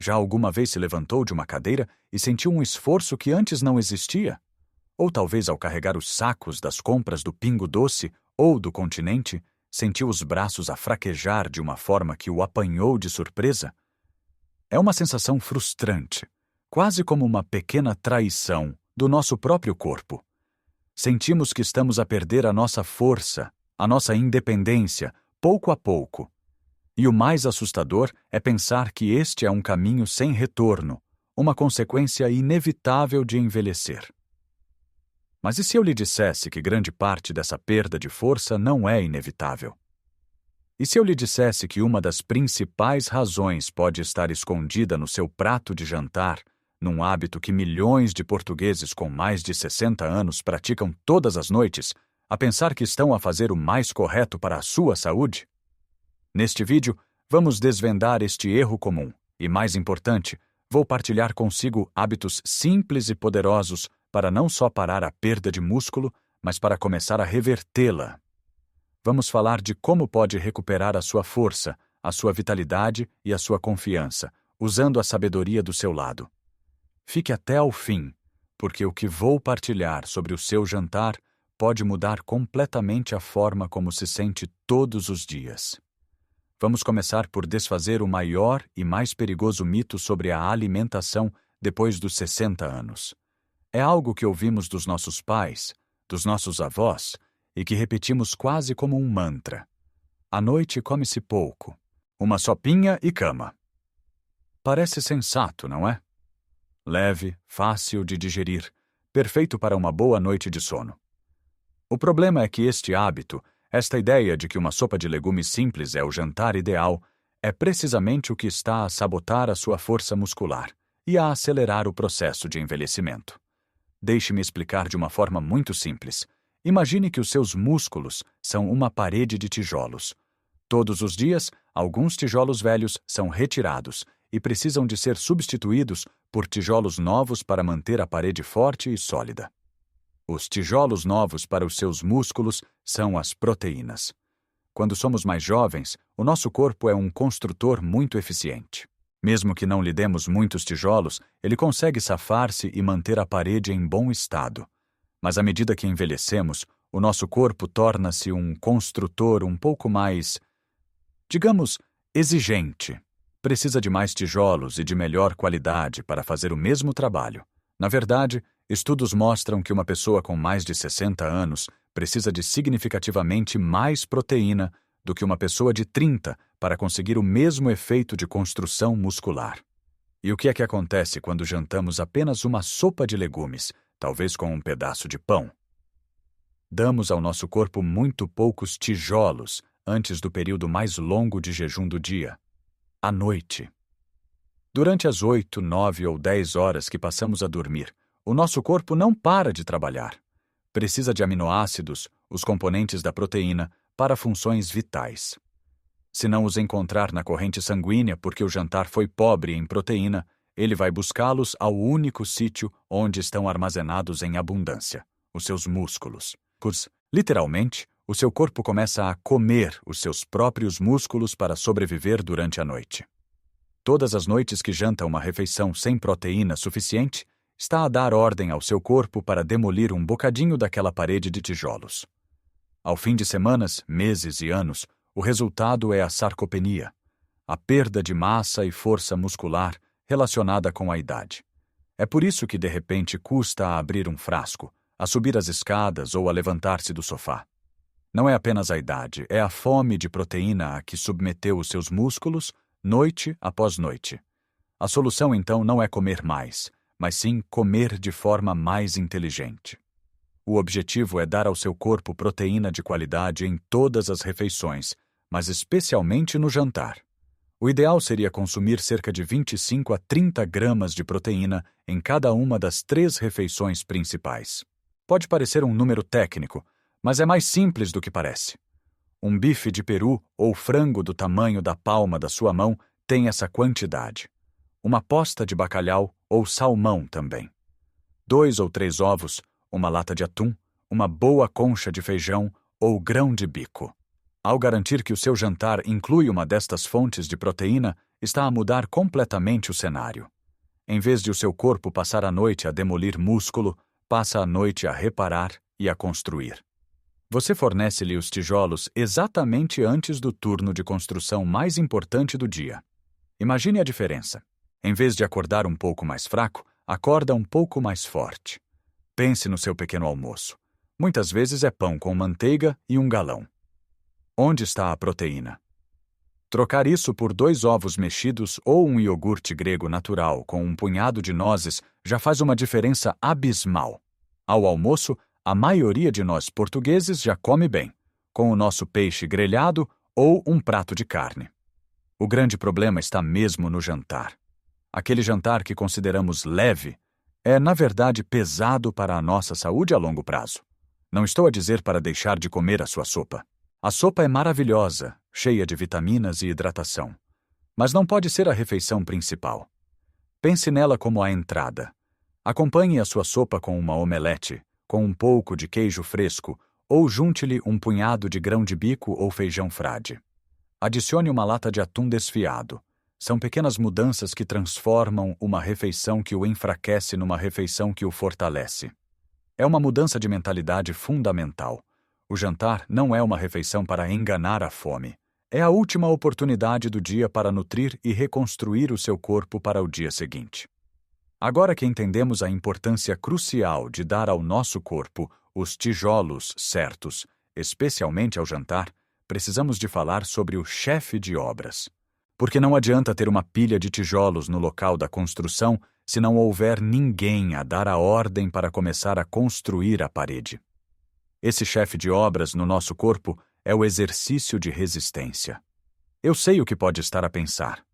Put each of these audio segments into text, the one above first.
Já alguma vez se levantou de uma cadeira e sentiu um esforço que antes não existia? Ou talvez ao carregar os sacos das compras do Pingo Doce ou do Continente, sentiu os braços a fraquejar de uma forma que o apanhou de surpresa? É uma sensação frustrante, quase como uma pequena traição do nosso próprio corpo. Sentimos que estamos a perder a nossa força, a nossa independência, pouco a pouco. E o mais assustador é pensar que este é um caminho sem retorno, uma consequência inevitável de envelhecer. Mas e se eu lhe dissesse que grande parte dessa perda de força não é inevitável? E se eu lhe dissesse que uma das principais razões pode estar escondida no seu prato de jantar, num hábito que milhões de portugueses com mais de 60 anos praticam todas as noites, a pensar que estão a fazer o mais correto para a sua saúde? Neste vídeo, vamos desvendar este erro comum e, mais importante, vou partilhar consigo hábitos simples e poderosos para não só parar a perda de músculo, mas para começar a revertê-la. Vamos falar de como pode recuperar a sua força, a sua vitalidade e a sua confiança, usando a sabedoria do seu lado. Fique até ao fim, porque o que vou partilhar sobre o seu jantar pode mudar completamente a forma como se sente todos os dias. Vamos começar por desfazer o maior e mais perigoso mito sobre a alimentação depois dos 60 anos. É algo que ouvimos dos nossos pais, dos nossos avós, e que repetimos quase como um mantra. À noite come-se pouco. Uma sopinha e cama. Parece sensato, não é? Leve, fácil de digerir, perfeito para uma boa noite de sono. O problema é que este hábito, esta ideia de que uma sopa de legumes simples é o jantar ideal, é precisamente o que está a sabotar a sua força muscular e a acelerar o processo de envelhecimento. Deixe-me explicar de uma forma muito simples. Imagine que os seus músculos são uma parede de tijolos. Todos os dias, alguns tijolos velhos são retirados e precisam de ser substituídos por tijolos novos para manter a parede forte e sólida. Os tijolos novos para os seus músculos são as proteínas. Quando somos mais jovens, o nosso corpo é um construtor muito eficiente. Mesmo que não lhe demos muitos tijolos, ele consegue safar-se e manter a parede em bom estado. Mas à medida que envelhecemos, o nosso corpo torna-se um construtor um pouco mais, digamos, exigente. Precisa de mais tijolos e de melhor qualidade para fazer o mesmo trabalho. Na verdade, estudos mostram que uma pessoa com mais de 60 anos precisa de significativamente mais proteína do que uma pessoa de 30 para conseguir o mesmo efeito de construção muscular. E o que é que acontece quando jantamos apenas uma sopa de legumes, talvez com um pedaço de pão? Damos ao nosso corpo muito poucos tijolos antes do período mais longo de jejum do dia, à noite. Durante as 8, 9 ou 10 horas que passamos a dormir, o nosso corpo não para de trabalhar. Precisa de aminoácidos, os componentes da proteína, para funções vitais. Se não os encontrar na corrente sanguínea porque o jantar foi pobre em proteína, ele vai buscá-los ao único sítio onde estão armazenados em abundância, os seus músculos. Literalmente, o seu corpo começa a comer os seus próprios músculos para sobreviver durante a noite. Todas as noites que janta uma refeição sem proteína suficiente, está a dar ordem ao seu corpo para demolir um bocadinho daquela parede de tijolos. Ao fim de semanas, meses e anos, o resultado é a sarcopenia, a perda de massa e força muscular relacionada com a idade. É por isso que de repente custa a abrir um frasco, a subir as escadas ou a levantar-se do sofá. Não é apenas a idade, é a fome de proteína a que submeteu os seus músculos noite após noite. A solução então não é comer mais, mas sim comer de forma mais inteligente. O objetivo é dar ao seu corpo proteína de qualidade em todas as refeições, mas especialmente no jantar. O ideal seria consumir cerca de 25 a 30 gramas de proteína em cada uma das 3 refeições principais. Pode parecer um número técnico, mas é mais simples do que parece. Um bife de peru ou frango do tamanho da palma da sua mão tem essa quantidade. Uma posta de bacalhau ou salmão também. 2 ou 3 ovos, uma lata de atum, uma boa concha de feijão ou grão de bico. Ao garantir que o seu jantar inclui uma destas fontes de proteína, está a mudar completamente o cenário. Em vez de o seu corpo passar a noite a demolir músculo, passa a noite a reparar e a construir. Você fornece-lhe os tijolos exatamente antes do turno de construção mais importante do dia. Imagine a diferença. Em vez de acordar um pouco mais fraco, acorda um pouco mais forte. Pense no seu pequeno almoço. Muitas vezes é pão com manteiga e um galão. Onde está a proteína? Trocar isso por 2 ovos mexidos ou um iogurte grego natural com um punhado de nozes já faz uma diferença abismal. Ao almoço, a maioria de nós portugueses já come bem, com o nosso peixe grelhado ou um prato de carne. O grande problema está mesmo no jantar. Aquele jantar que consideramos leve é, na verdade, pesado para a nossa saúde a longo prazo. Não estou a dizer para deixar de comer a sua sopa. A sopa é maravilhosa, cheia de vitaminas e hidratação. Mas não pode ser a refeição principal. Pense nela como a entrada. Acompanhe a sua sopa com uma omelete, com um pouco de queijo fresco, ou junte-lhe um punhado de grão de bico ou feijão frade. Adicione uma lata de atum desfiado. São pequenas mudanças que transformam uma refeição que o enfraquece numa refeição que o fortalece. É uma mudança de mentalidade fundamental. O jantar não é uma refeição para enganar a fome. É a última oportunidade do dia para nutrir e reconstruir o seu corpo para o dia seguinte. Agora que entendemos a importância crucial de dar ao nosso corpo os tijolos certos, especialmente ao jantar, precisamos de falar sobre o chefe de obras. Porque não adianta ter uma pilha de tijolos no local da construção se não houver ninguém a dar a ordem para começar a construir a parede. Esse chefe de obras no nosso corpo é o exercício de resistência. Eu sei o que pode estar a pensar.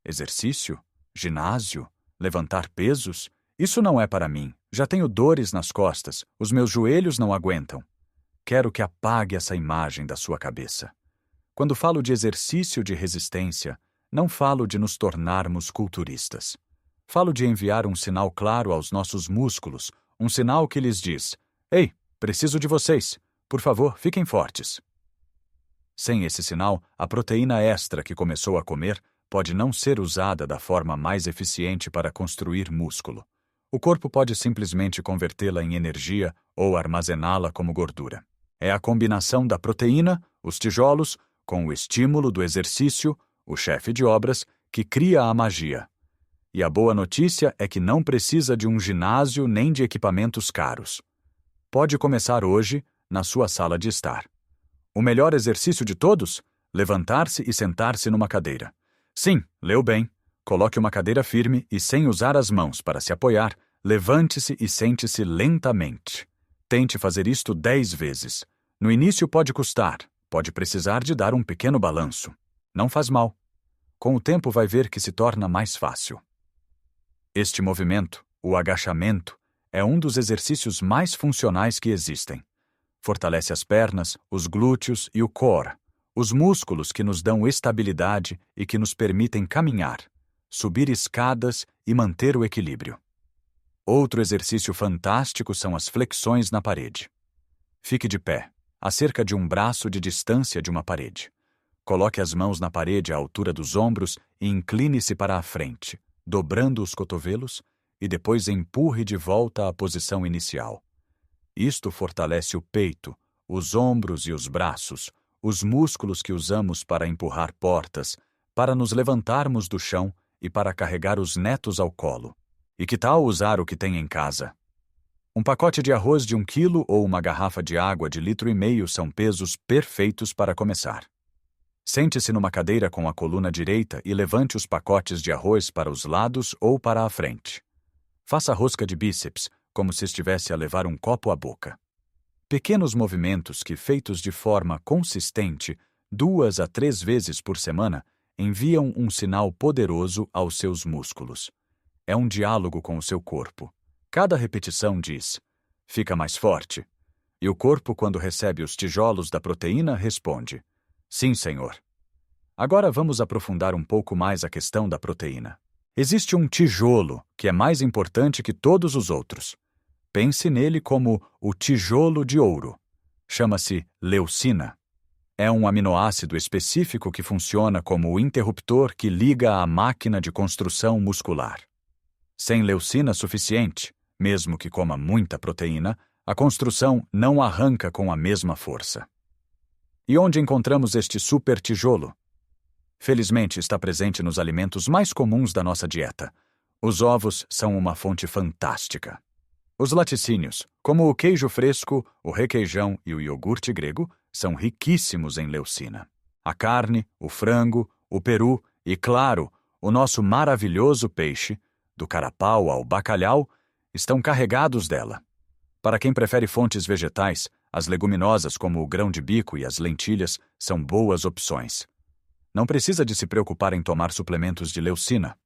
Exercício? Ginásio? Levantar pesos? Isso não é para mim. Já tenho dores nas costas. Os meus joelhos não aguentam. Quero que apague essa imagem da sua cabeça. Quando falo de exercício de resistência, não falo de nos tornarmos culturistas. Falo de enviar um sinal claro aos nossos músculos, um sinal que lhes diz: "Ei, preciso de vocês. Por favor, fiquem fortes." Sem esse sinal, a proteína extra que começou a comer pode não ser usada da forma mais eficiente para construir músculo. O corpo pode simplesmente convertê-la em energia ou armazená-la como gordura. É a combinação da proteína, os tijolos, com o estímulo do exercício, o chefe de obras, que cria a magia. E a boa notícia é que não precisa de um ginásio nem de equipamentos caros. Pode começar hoje, na sua sala de estar. O melhor exercício de todos? Levantar-se e sentar-se numa cadeira. Sim, leu bem. Coloque uma cadeira firme e, sem usar as mãos para se apoiar, levante-se e sente-se lentamente. Tente fazer isto 10 vezes. No início pode custar, pode precisar de dar um pequeno balanço. Não faz mal. Com o tempo vai ver que se torna mais fácil. Este movimento, o agachamento, é um dos exercícios mais funcionais que existem. Fortalece as pernas, os glúteos e o core, os músculos que nos dão estabilidade e que nos permitem caminhar, subir escadas e manter o equilíbrio. Outro exercício fantástico são as flexões na parede. Fique de pé, a cerca de um braço de distância de uma parede. Coloque as mãos na parede à altura dos ombros e incline-se para a frente, dobrando os cotovelos, e depois empurre de volta à posição inicial. Isto fortalece o peito, os ombros e os braços, os músculos que usamos para empurrar portas, para nos levantarmos do chão e para carregar os netos ao colo. E que tal usar o que tem em casa? Um pacote de arroz de 1 quilo ou uma garrafa de água de 1,5 litro são pesos perfeitos para começar. Sente-se numa cadeira com a coluna direita e levante os pacotes de arroz para os lados ou para a frente. Faça rosca de bíceps, como se estivesse a levar um copo à boca. Pequenos movimentos que, feitos de forma consistente, 2 a 3 vezes por semana, enviam um sinal poderoso aos seus músculos. É um diálogo com o seu corpo. Cada repetição diz: "Fica mais forte." E o corpo, quando recebe os tijolos da proteína, responde: "Sim, senhor." Agora vamos aprofundar um pouco mais a questão da proteína. Existe um tijolo que é mais importante que todos os outros. Pense nele como o tijolo de ouro. Chama-se leucina. É um aminoácido específico que funciona como o interruptor que liga a máquina de construção muscular. Sem leucina suficiente, mesmo que coma muita proteína, a construção não arranca com a mesma força. E onde encontramos este super tijolo? Felizmente está presente nos alimentos mais comuns da nossa dieta. Os ovos são uma fonte fantástica. Os laticínios, como o queijo fresco, o requeijão e o iogurte grego, são riquíssimos em leucina. A carne, o frango, o peru e, claro, o nosso maravilhoso peixe, do carapau ao bacalhau, estão carregados dela. Para quem prefere fontes vegetais, as leguminosas como o grão-de-bico e as lentilhas são boas opções. Não precisa de se preocupar em tomar suplementos de leucina.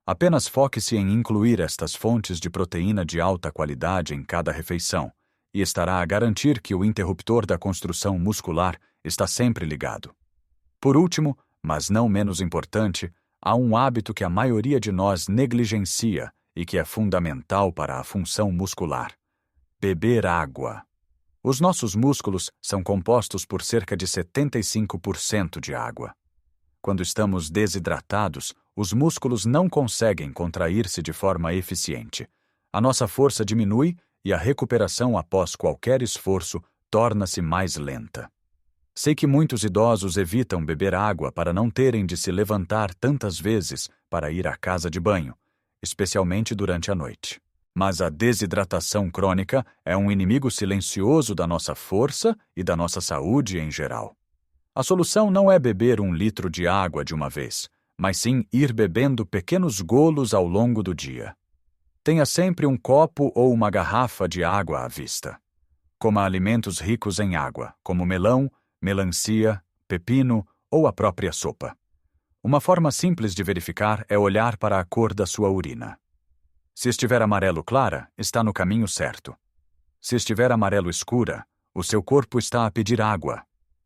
Apenas foque-se em incluir estas fontes de proteína de alta qualidade em cada refeição, e estará a garantir que o interruptor da construção muscular está sempre ligado. Por último, mas não menos importante, há um hábito que a maioria de nós negligencia e que é fundamental para a função muscular: beber água. Os nossos músculos são compostos por cerca de 75% de água. Quando estamos desidratados, os músculos não conseguem contrair-se de forma eficiente. A nossa força diminui e a recuperação após qualquer esforço torna-se mais lenta. Sei que muitos idosos evitam beber água para não terem de se levantar tantas vezes para ir à casa de banho, especialmente durante a noite. Mas a desidratação crônica é um inimigo silencioso da nossa força e da nossa saúde em geral. A solução não é beber 1 litro de água de uma vez, mas sim ir bebendo pequenos golos ao longo do dia. Tenha sempre um copo ou uma garrafa de água à vista. Coma alimentos ricos em água, como melão, melancia, pepino ou a própria sopa. Uma forma simples de verificar é olhar para a cor da sua urina. Se estiver amarelo clara, está no caminho certo. Se estiver amarelo escura, o seu corpo está a pedir água.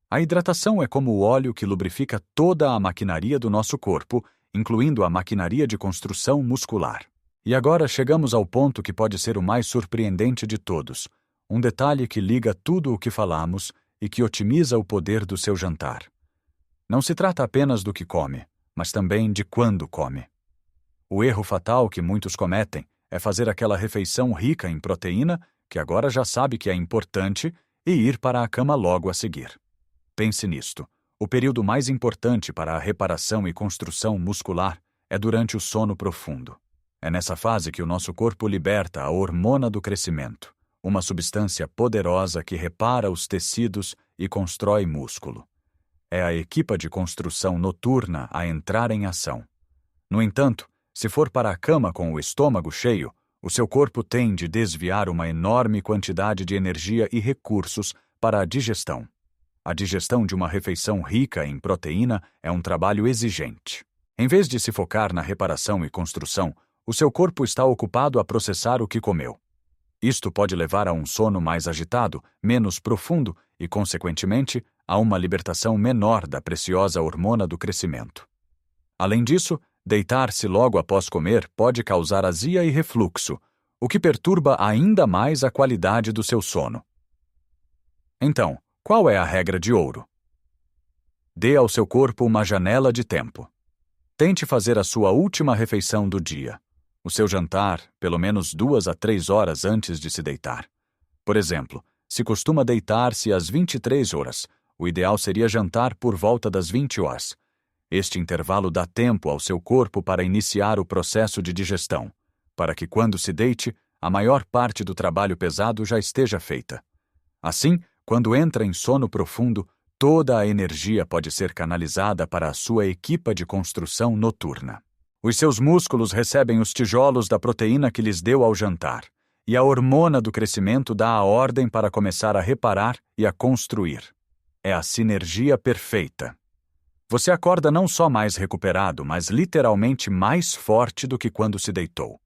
A hidratação é como o óleo que lubrifica toda a maquinaria do nosso corpo, incluindo a maquinaria de construção muscular. E agora chegamos ao ponto que pode ser o mais surpreendente de todos, um detalhe que liga tudo o que falamos e que otimiza o poder do seu jantar. Não se trata apenas do que come, mas também de quando come. O erro fatal que muitos cometem é fazer aquela refeição rica em proteína, que agora já sabe que é importante, e ir para a cama logo a seguir. Pense nisto. O período mais importante para a reparação e construção muscular é durante o sono profundo. É nessa fase que o nosso corpo liberta a hormona do crescimento, uma substância poderosa que repara os tecidos e constrói músculo. É a equipe de construção noturna a entrar em ação. No entanto, se for para a cama com o estômago cheio, o seu corpo tem de desviar uma enorme quantidade de energia e recursos para a digestão. A digestão de uma refeição rica em proteína é um trabalho exigente. Em vez de se focar na reparação e construção, o seu corpo está ocupado a processar o que comeu. Isto pode levar a um sono mais agitado, menos profundo e, consequentemente, a uma libertação menor da preciosa hormona do crescimento. Além disso, deitar-se logo após comer pode causar azia e refluxo, o que perturba ainda mais a qualidade do seu sono. Então, qual é a regra de ouro? Dê ao seu corpo uma janela de tempo. Tente fazer a sua última refeição do dia, o seu jantar, pelo menos 2 a 3 horas antes de se deitar. Por exemplo, se costuma deitar-se às 23 horas, o ideal seria jantar por volta das 20 horas. Este intervalo dá tempo ao seu corpo para iniciar o processo de digestão, para que quando se deite, a maior parte do trabalho pesado já esteja feita. Assim, quando entra em sono profundo, toda a energia pode ser canalizada para a sua equipe de construção noturna. Os seus músculos recebem os tijolos da proteína que lhes deu ao jantar, e a hormona do crescimento dá a ordem para começar a reparar e a construir. É a sinergia perfeita. Você acorda não só mais recuperado, mas literalmente mais forte do que quando se deitou.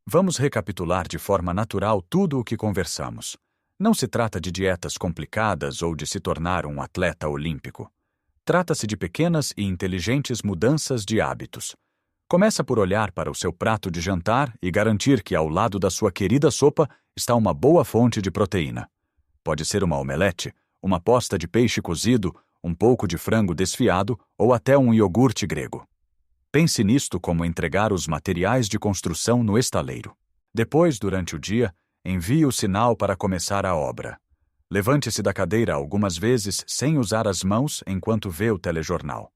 Vamos recapitular de forma natural tudo o que conversamos. Não se trata de dietas complicadas ou de se tornar um atleta olímpico. Trata-se de pequenas e inteligentes mudanças de hábitos. Começa por olhar para o seu prato de jantar e garantir que ao lado da sua querida sopa está uma boa fonte de proteína. Pode ser uma omelete, uma posta de peixe cozido um pouco de frango desfiado ou até um iogurte grego. Pense nisto como entregar os materiais de construção no estaleiro. Depois, durante o dia, envie o sinal para começar a obra. Levante-se da cadeira algumas vezes sem usar as mãos enquanto vê o telejornal.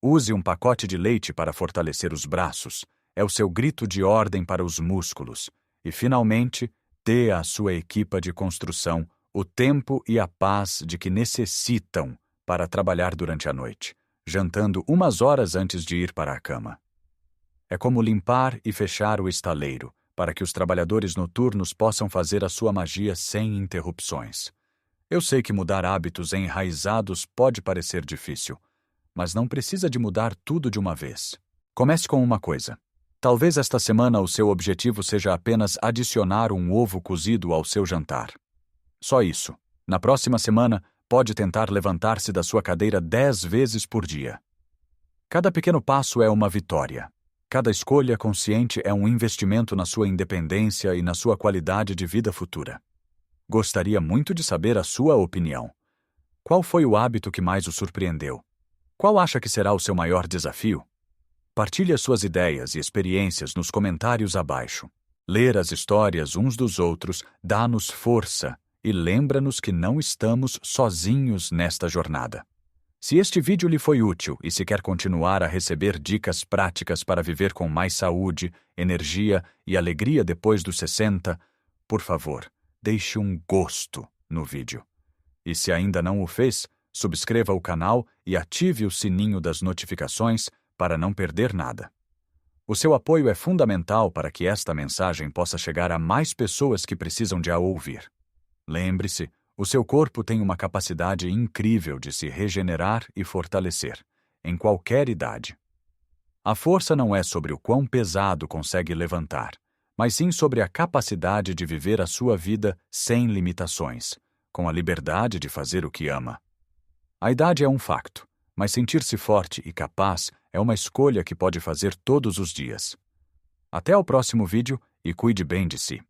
Use um pacote de leite para fortalecer os braços. É o seu grito de ordem para os músculos. E, finalmente, dê à sua equipa de construção o tempo e a paz de que necessitam para trabalhar durante a noite, jantando umas horas antes de ir para a cama. É como limpar e fechar o estaleiro, para que os trabalhadores noturnos possam fazer a sua magia sem interrupções. Eu sei que mudar hábitos enraizados pode parecer difícil, mas não precisa de mudar tudo de uma vez. Comece com uma coisa. Talvez esta semana o seu objetivo seja apenas adicionar um ovo cozido ao seu jantar. Só isso. Na próxima semana, pode tentar levantar-se da sua cadeira 10 vezes por dia. Cada pequeno passo é uma vitória. Cada escolha consciente é um investimento na sua independência e na sua qualidade de vida futura. Gostaria muito de saber a sua opinião. Qual foi o hábito que mais o surpreendeu? Qual acha que será o seu maior desafio? Partilhe as suas ideias e experiências nos comentários abaixo. Ler as histórias uns dos outros dá-nos força e lembra-nos que não estamos sozinhos nesta jornada. Se este vídeo lhe foi útil e se quer continuar a receber dicas práticas para viver com mais saúde, energia e alegria depois dos 60, por favor, deixe um gosto no vídeo. E se ainda não o fez, subscreva o canal e ative o sininho das notificações para não perder nada. O seu apoio é fundamental para que esta mensagem possa chegar a mais pessoas que precisam de a ouvir. Lembre-se, o seu corpo tem uma capacidade incrível de se regenerar e fortalecer, em qualquer idade. A força não é sobre o quão pesado consegue levantar, mas sim sobre a capacidade de viver a sua vida sem limitações, com a liberdade de fazer o que ama. A idade é um facto, mas sentir-se forte e capaz é uma escolha que pode fazer todos os dias. Até o próximo vídeo e cuide bem de si.